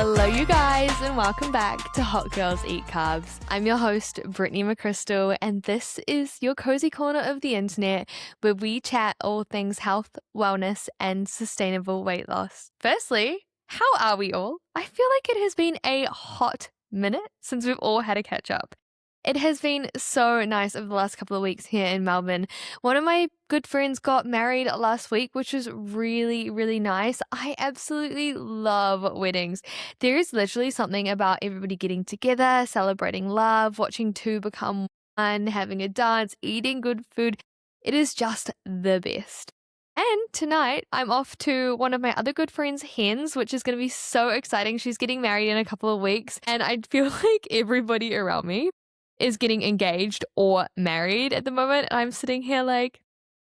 Hello, you guys, and welcome back to Hot Girls Eat Carbs. I'm your host, Brittany McChrystal, and this is your cozy corner of the internet where we chat all things health, wellness, and sustainable weight loss. Firstly, how are we all? I feel like it has been a hot minute since we've all had a catch up. It has been so nice over the last couple of weeks here in Melbourne. One of my good friends got married last week, which was really, really nice. I absolutely love weddings. There is literally something about everybody getting together, celebrating love, watching two become one, having a dance, eating good food. It is just the best. And tonight, I'm off to one of my other good friends' hens, which is going to be so exciting. She's getting married in a couple of weeks, and I feel like everybody around me is getting engaged or married at the moment. I'm sitting here like,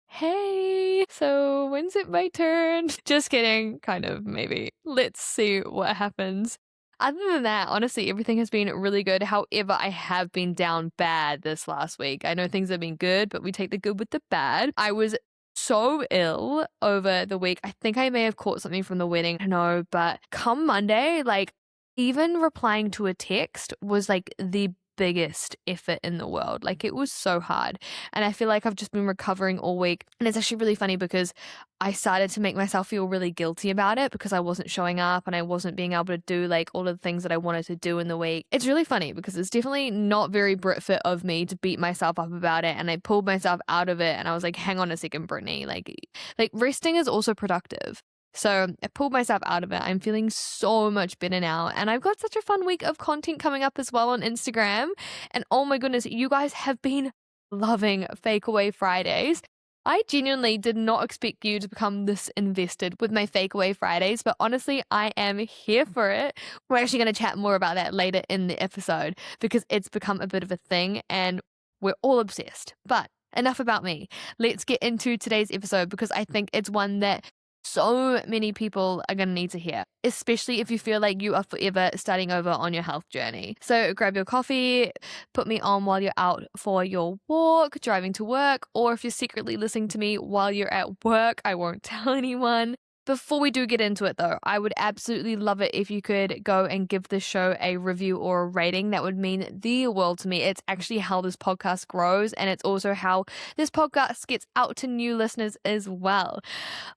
hey, so when's it my turn? Just kidding, kind of, maybe. Let's see what happens. Other than that, honestly, everything has been really good. However, I have been down bad this last week. I know things have been good, but we take the good with the bad. I was so ill over the week. I think I may have caught something from the wedding. I don't know, but come Monday, even replying to a text was the biggest effort in the world. It was so hard. And I feel like I've just been recovering all week. And it's actually really funny because I started to make myself feel really guilty about it because I wasn't showing up and I wasn't being able to do all of the things that I wanted to do in the week. It's really funny because it's definitely not very Brit-fit of me to beat myself up about it. And I pulled myself out of it and I was like, hang on a second, Brittany. Resting is also productive. So I pulled myself out of it. I'm feeling so much better now. And I've got such a fun week of content coming up as well on Instagram. And oh my goodness, you guys have been loving Fakeaway Fridays. I genuinely did not expect you to become this invested with my Fakeaway Fridays, but honestly, I am here for it. We're actually going to chat more about that later in the episode because it's become a bit of a thing and we're all obsessed. But enough about me. Let's get into today's episode because I think it's one that so many people are going to need to hear, especially if you feel like you are forever starting over on your health journey. So grab your coffee, put me on while you're out for your walk, driving to work, or if you're secretly listening to me while you're at work, I won't tell anyone. Before we do get into it though, I would absolutely love it if you could go and give this show a review or a rating. That would mean the world to me. It's actually how this podcast grows and it's also how this podcast gets out to new listeners as well.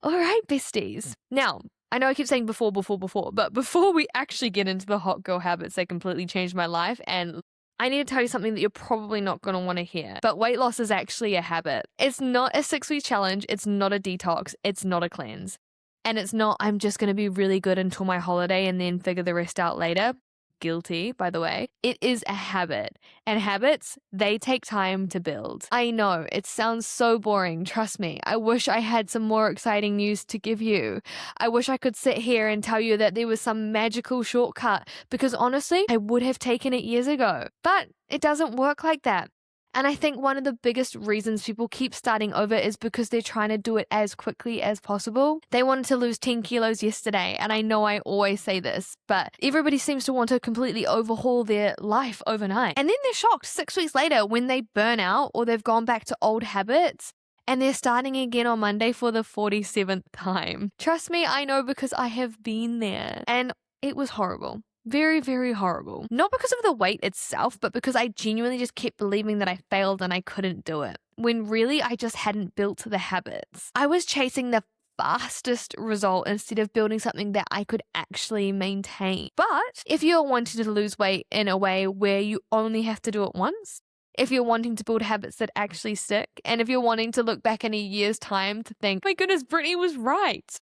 All right, besties. Now, I know I keep saying before, but before we actually get into the hot girl habits that completely changed my life, and I need to tell you something that you're probably not going to want to hear, but weight loss is actually a habit. It's not a 6-week challenge. It's not a detox. It's not a cleanse. And it's not, I'm just going to be really good until my holiday and then figure the rest out later. Guilty, by the way. It is a habit. And habits, they take time to build. I know, it sounds so boring. Trust me. I wish I had some more exciting news to give you. I wish I could sit here and tell you that there was some magical shortcut because honestly, I would have taken it years ago. But it doesn't work like that. And I think one of the biggest reasons people keep starting over is because they're trying to do it as quickly as possible. They wanted to lose 10 kilos yesterday. And I know I always say this, but everybody seems to want to completely overhaul their life overnight. And then they're shocked 6 weeks later when they burn out or they've gone back to old habits. And they're starting again on Monday for the 47th time. Trust me, I know because I have been there. And it was horrible. Very, very horrible. Not because of the weight itself, but because I genuinely just kept believing that I failed and I couldn't do it. When really I just hadn't built the habits. I was chasing the fastest result instead of building something that I could actually maintain. But if you're wanting to lose weight in a way where you only have to do it once, if you're wanting to build habits that actually stick, and if you're wanting to look back in a year's time to think, my goodness, Brittany was right,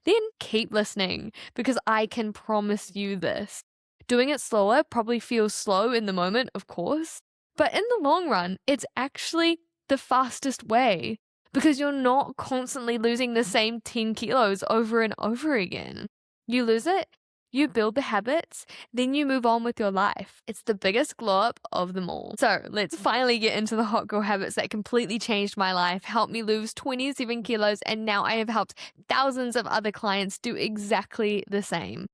then keep listening because I can promise you this. Doing it slower probably feels slow in the moment, of course, but in the long run, it's actually the fastest way because you're not constantly losing the same 10 kilos over and over again. You lose it, you build the habits, then you move on with your life. It's the biggest glow up of them all. So let's finally get into the hot girl habits that completely changed my life, helped me lose 27 kilos, and now I have helped thousands of other clients do exactly the same.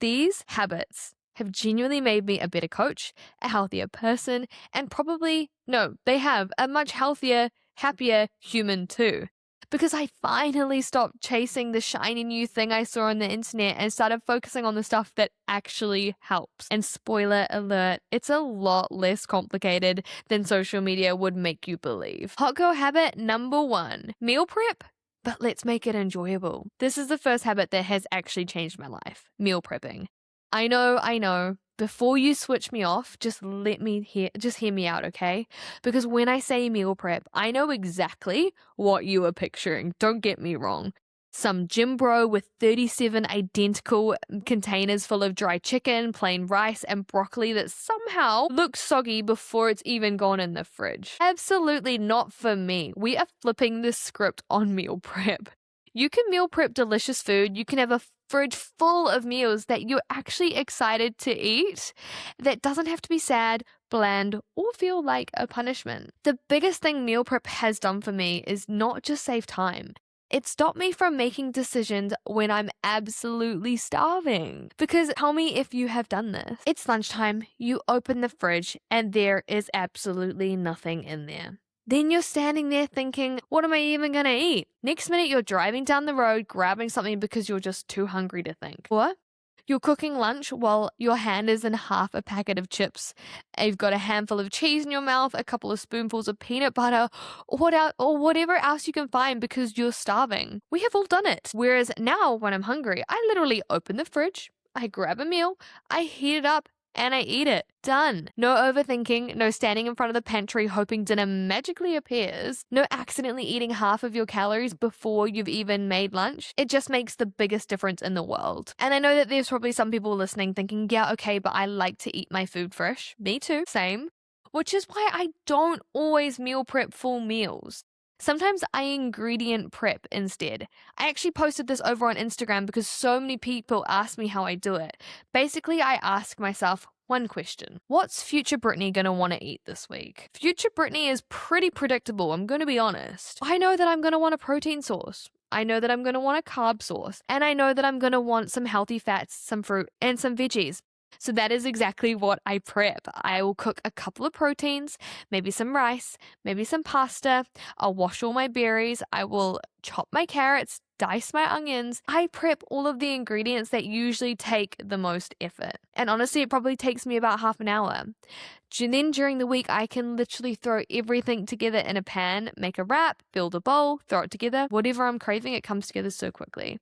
These habits have genuinely made me a better coach, a healthier person, and they have a much healthier, happier human too. because I finally stopped chasing the shiny new thing I saw on the internet and started focusing on the stuff that actually helps. And spoiler alert, it's a lot less complicated than social media would make you believe. Hot girl habit number 1, meal prep. But let's make it enjoyable. This is the first habit that has actually changed my life, meal prepping. I know. Before you switch me off, just hear me out, okay? Because when I say meal prep, I know exactly what you are picturing. Don't get me wrong. Some gym bro with 37 identical containers full of dry chicken, plain rice, and broccoli that somehow looks soggy before it's even gone in the fridge. Absolutely not for me. We are flipping the script on meal prep. You can meal prep delicious food. You can have a fridge full of meals that you're actually excited to eat that doesn't have to be sad, bland, or feel like a punishment. The biggest thing meal prep has done for me is not just save time. It stopped me from making decisions when I'm absolutely starving. Because tell me if you have done this. It's lunchtime, you open the fridge, and there is absolutely nothing in there. Then you're standing there thinking, what am I even going to eat? Next minute, you're driving down the road, grabbing something because you're just too hungry to think. Or you're cooking lunch while your hand is in half a packet of chips. You've got a handful of cheese in your mouth, a couple of spoonfuls of peanut butter, or whatever else you can find because you're starving. We have all done it. Whereas now, when I'm hungry, I literally open the fridge, I grab a meal, I heat it up, and I eat it. Done. No overthinking, no standing in front of the pantry hoping dinner magically appears, no accidentally eating half of your calories before you've even made lunch. It just makes the biggest difference in the world. And I know that there's probably some people listening thinking, yeah, okay, but I like to eat my food fresh. Me too, same. Which is why I don't always meal prep full meals. Sometimes I ingredient prep instead. I actually posted this over on Instagram because so many people ask me how I do it. Basically, I ask myself one question. What's future Brittany going to want to eat this week? Future Brittany is pretty predictable, I'm going to be honest. I know that I'm going to want a protein source. I know that I'm going to want a carb source. And I know that I'm going to want some healthy fats, some fruit, and some veggies. So that is exactly what I prep. I will cook a couple of proteins, maybe some rice, maybe some pasta. I'll wash all my berries. I will chop my carrots, dice my onions. I prep all of the ingredients that usually take the most effort. And honestly, it probably takes me about half an hour. Then during the week, I can literally throw everything together in a pan, make a wrap, build a bowl, throw it together. Whatever I'm craving, it comes together so quickly.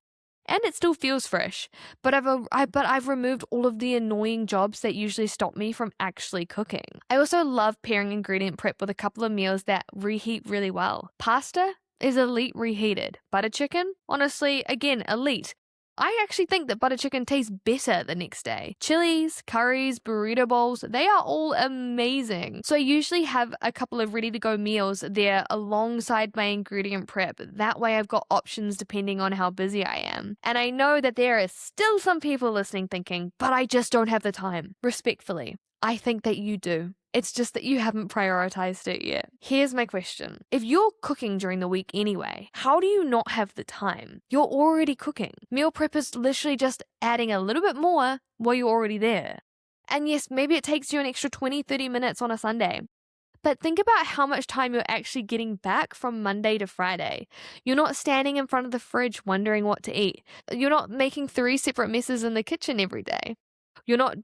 And it still feels fresh, but I've removed all of the annoying jobs that usually stop me from actually cooking. I also love pairing ingredient prep with a couple of meals that reheat really well. Pasta is elite reheated. Butter chicken, honestly, again, elite. I actually think that butter chicken tastes better the next day. Chilies, curries, burrito bowls, they are all amazing. So I usually have a couple of ready-to-go meals there alongside my ingredient prep. That way I've got options depending on how busy I am. And I know that there are still some people listening thinking, but I just don't have the time. Respectfully, I think that you do. It's just that you haven't prioritized it yet. Here's my question. If you're cooking during the week anyway, how do you not have the time? You're already cooking. Meal prep is literally just adding a little bit more while you're already there. And yes, maybe it takes you an extra 20, 30 minutes on a Sunday. But think about how much time you're actually getting back from Monday to Friday. You're not standing in front of the fridge wondering what to eat. You're not making 3 separate messes in the kitchen every day. You're not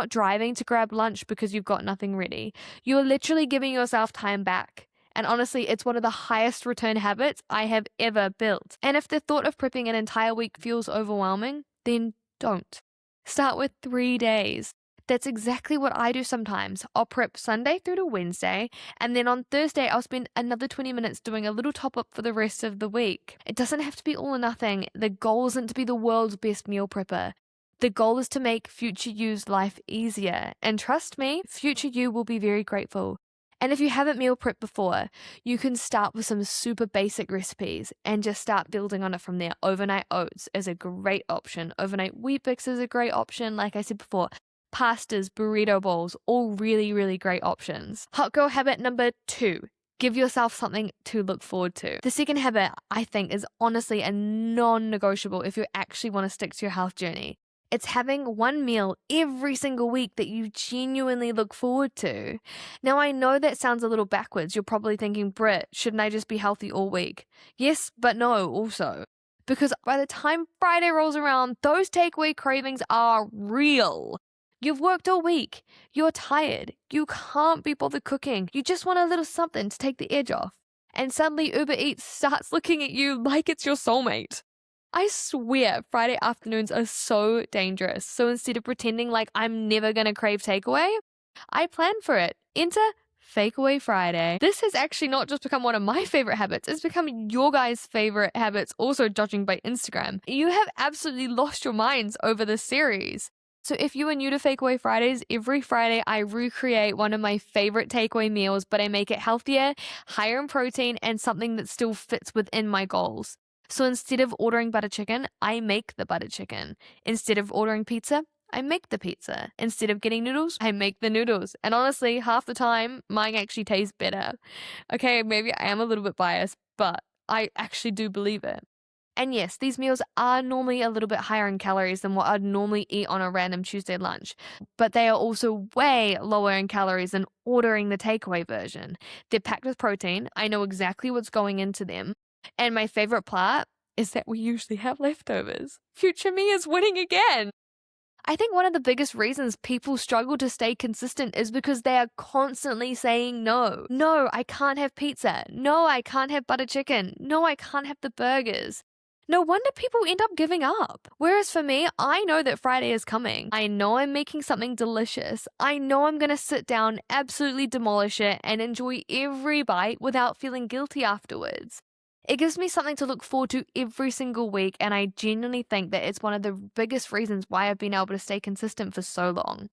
driving to grab lunch because you've got nothing ready. You're literally giving yourself time back. And honestly, it's one of the highest return habits I have ever built. And if the thought of prepping an entire week feels overwhelming, then don't. Start with 3 days. That's exactly what I do sometimes. I'll prep Sunday through to Wednesday, and then on Thursday, I'll spend another 20 minutes doing a little top up for the rest of the week. It doesn't have to be all or nothing. The goal isn't to be the world's best meal prepper. The goal is to make future you's life easier. And trust me, future you will be very grateful. And if you haven't meal prepped before, you can start with some super basic recipes and just start building on it from there. Overnight oats is a great option. Overnight Weet-Bix is a great option. Like I said before, pastas, burrito bowls, all really, really great options. Hot girl habit number 2. Give yourself something to look forward to. The second habit, I think, is honestly a non-negotiable if you actually want to stick to your health journey. It's having one meal every single week that you genuinely look forward to. Now, I know that sounds a little backwards. You're probably thinking, Britt, shouldn't I just be healthy all week? Yes, but no, also. Because by the time Friday rolls around, those takeaway cravings are real. You've worked all week. You're tired. You can't be bothered cooking. You just want a little something to take the edge off. And suddenly Uber Eats starts looking at you like it's your soulmate. I swear Friday afternoons are so dangerous. So instead of pretending like I'm never going to crave takeaway, I plan for it. Enter Fakeaway Friday. This has actually not just become one of my favorite habits, it's become your guys' favorite habits, also judging by Instagram. You have absolutely lost your minds over this series. So if you are new to Fakeaway Fridays, every Friday I recreate one of my favorite takeaway meals, but I make it healthier, higher in protein, and something that still fits within my goals. So instead of ordering butter chicken, I make the butter chicken. Instead of ordering pizza, I make the pizza. Instead of getting noodles, I make the noodles. And honestly, half the time, mine actually tastes better. Okay, maybe I am a little bit biased, but I actually do believe it. And yes, these meals are normally a little bit higher in calories than what I'd normally eat on a random Tuesday lunch, but they are also way lower in calories than ordering the takeaway version. They're packed with protein. I know exactly what's going into them. And my favorite part is that we usually have leftovers. Future me is winning again. I think one of the biggest reasons people struggle to stay consistent is because they are constantly saying no. No, I can't have pizza. No, I can't have butter chicken. No, I can't have the burgers. No wonder people end up giving up. Whereas for me, I know that Friday is coming. I know I'm making something delicious. I know I'm going to sit down, absolutely demolish it, and enjoy every bite without feeling guilty afterwards. It gives me something to look forward to every single week, and I genuinely think that it's one of the biggest reasons why I've been able to stay consistent for so long.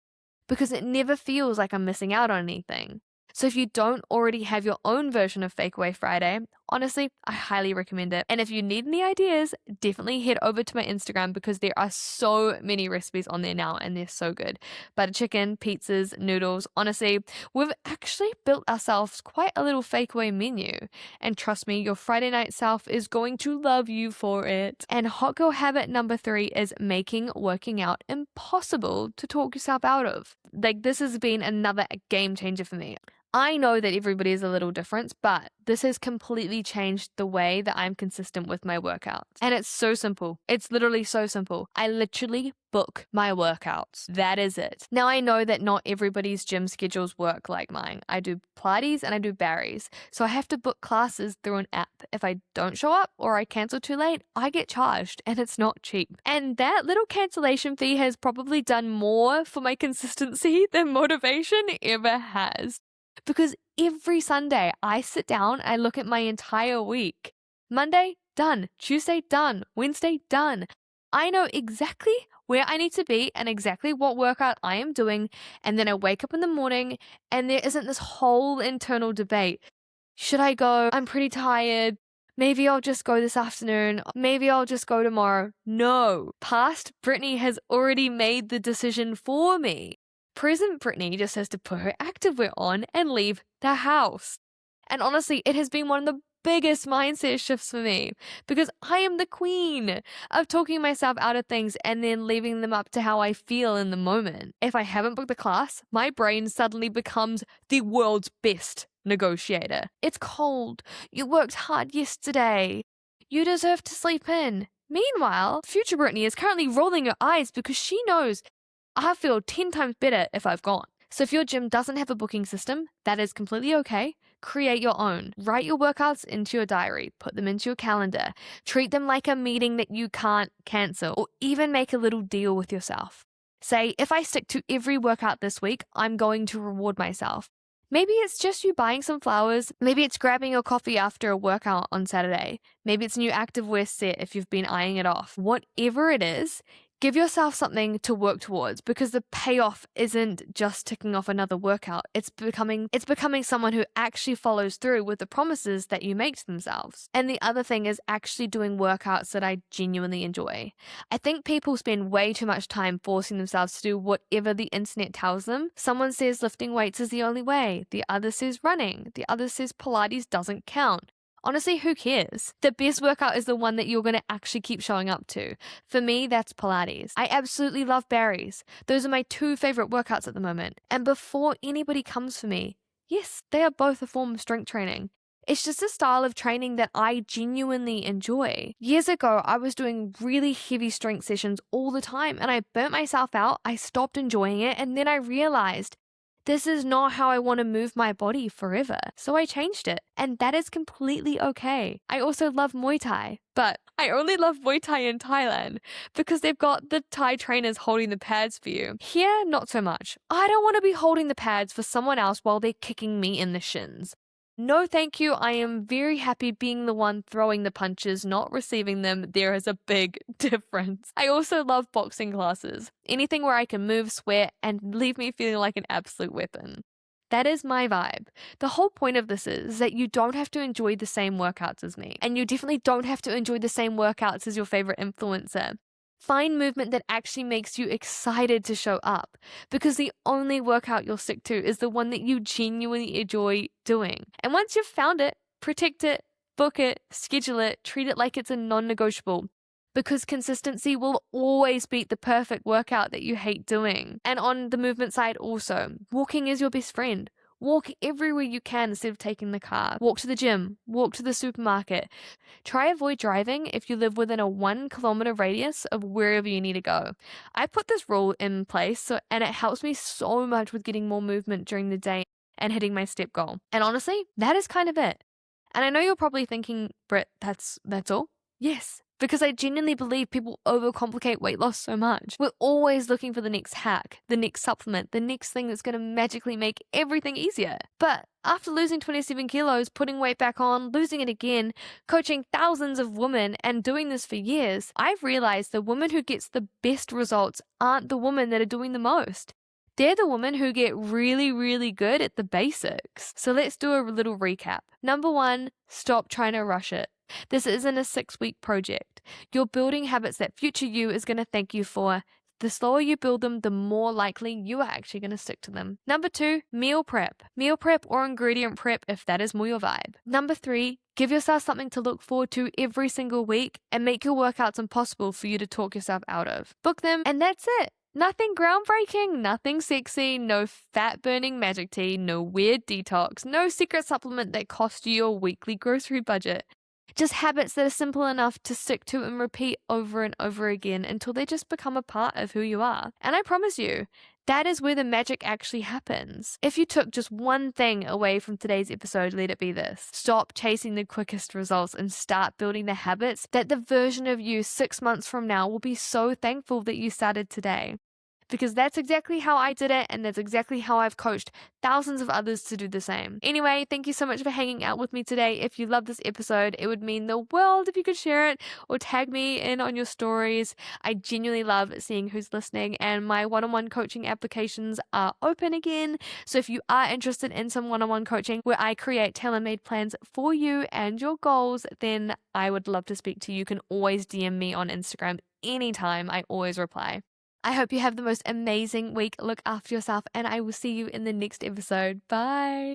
Because it never feels like I'm missing out on anything. So if you don't already have your own version of Fakeaway Friday, honestly, I highly recommend it. And if you need any ideas, definitely head over to my Instagram because there are so many recipes on there now and they're so good. Butter chicken, pizzas, noodles. Honestly, we've actually built ourselves quite a little Fakeaway menu. And trust me, your Friday night self is going to love you for it. And hot girl habit number 3 is making working out impossible to talk yourself out of. Like, this has been another game changer for me. I know that everybody is a little different, but this has completely changed the way that I'm consistent with my workouts. And it's so simple. It's literally so simple. I literally book my workouts. That is it. Now, I know that not everybody's gym schedules work like mine. I do Pilates and I do Barry's. So I have to book classes through an app. If I don't show up or I cancel too late, I get charged and it's not cheap. And that little cancellation fee has probably done more for my consistency than motivation ever has. Because every Sunday I sit down, I look at my entire week. Monday, done. Tuesday, done. Wednesday, done. I know exactly where I need to be and exactly what workout I am doing. And then I wake up in the morning and there isn't this whole internal debate. Should I go? I'm pretty tired. Maybe I'll just go this afternoon. Maybe I'll just go tomorrow. No. Past Brittany has already made the decision for me. Present Brittany just has to put her activewear on and leave the house. And honestly, it has been one of the biggest mindset shifts for me because I am the queen of talking myself out of things and then leaving them up to how I feel in the moment. If I haven't booked the class, my brain suddenly becomes the world's best negotiator. It's cold. You worked hard yesterday. You deserve to sleep in. Meanwhile, future Brittany is currently rolling her eyes because she knows I feel 10 times better if I've gone. So if your gym doesn't have a booking system, that is completely okay. Create your own. Write your workouts into your diary. Put them into your calendar. Treat them like a meeting that you can't cancel, or even make a little deal with yourself. Say, if I stick to every workout this week, I'm going to reward myself. Maybe it's just you buying some flowers. Maybe it's grabbing your coffee after a workout on Saturday. Maybe it's a new activewear set if you've been eyeing it off. Whatever it is, give yourself something to work towards because the payoff isn't just ticking off another workout. It's becoming someone who actually follows through with the promises that you make to themselves. And the other thing is actually doing workouts that I genuinely enjoy. I think people spend way too much time forcing themselves to do whatever the internet tells them. Someone says lifting weights is the only way. The other says running. The other says Pilates doesn't count. Honestly, who cares? The best workout is the one that you're going to actually keep showing up to. For me, that's Pilates. I absolutely love Barry's. Those are my two favorite workouts at the moment. And before anybody comes for me, yes, they are both a form of strength training. It's just a style of training that I genuinely enjoy. Years ago, I was doing really heavy strength sessions all the time and I burnt myself out. I stopped enjoying it and then I realized this is not how I want to move my body forever. So I changed it, and that is completely okay. I also love Muay Thai, but I only love Muay Thai in Thailand because they've got the Thai trainers holding the pads for you. Here, not so much. I don't want to be holding the pads for someone else while they're kicking me in the shins. No, thank you. I am very happy being the one throwing the punches, not receiving them. There is a big difference. I also love boxing classes. Anything where I can move, sweat, and leave me feeling like an absolute weapon. That is my vibe. The whole point of this is that you don't have to enjoy the same workouts as me. And you definitely don't have to enjoy the same workouts as your favorite influencer. Find movement that actually makes you excited to show up because the only workout you'll stick to is the one that you genuinely enjoy doing. And once you've found it, protect it, book it, schedule it, treat it like it's a non-negotiable because consistency will always beat the perfect workout that you hate doing. And on the movement side also, walking is your best friend. Walk everywhere you can instead of taking the car. Walk to the gym, walk to the supermarket. Try avoid driving if you live within a 1 kilometer radius of wherever you need to go. I put this rule in place and it helps me so much with getting more movement during the day and hitting my step goal. And honestly, that is kind of it. And I know you're probably thinking, Britt, that's all? Yes, because I genuinely believe people overcomplicate weight loss so much. We're always looking for the next hack, the next supplement, the next thing that's going to magically make everything easier. But after losing 27 kilos, putting weight back on, losing it again, coaching thousands of women and doing this for years, I've realized the woman who gets the best results aren't the women that are doing the most. They're the women who get really, really good at the basics. So let's do a little recap. Number 1, stop trying to rush it. This isn't a 6-week project. You're building habits that future you is going to thank you for. The slower you build them, the more likely you are actually going to stick to them. Number 2, meal prep. Meal prep or ingredient prep if that is more your vibe. Number 3, give yourself something to look forward to every single week and make your workouts impossible for you to talk yourself out of. Book them and that's it. Nothing groundbreaking, nothing sexy, no fat burning magic tea, no weird detox, no secret supplement that costs you your weekly grocery budget. Just habits that are simple enough to stick to and repeat over and over again until they just become a part of who you are. And I promise you, that is where the magic actually happens. If you took just one thing away from today's episode, let it be this. Stop chasing the quickest results and start building the habits that the version of you 6 months from now will be so thankful that you started today. Because that's exactly how I did it, and that's exactly how I've coached thousands of others to do the same. Anyway, thank you so much for hanging out with me today. If you love this episode, it would mean the world if you could share it or tag me in on your stories. I genuinely love seeing who's listening, and my one-on-one coaching applications are open again. So if you are interested in some one-on-one coaching where I create tailor-made plans for you and your goals, then I would love to speak to you. You can always DM me on Instagram anytime. I always reply. I hope you have the most amazing week. Look after yourself, and I will see you in the next episode. Bye.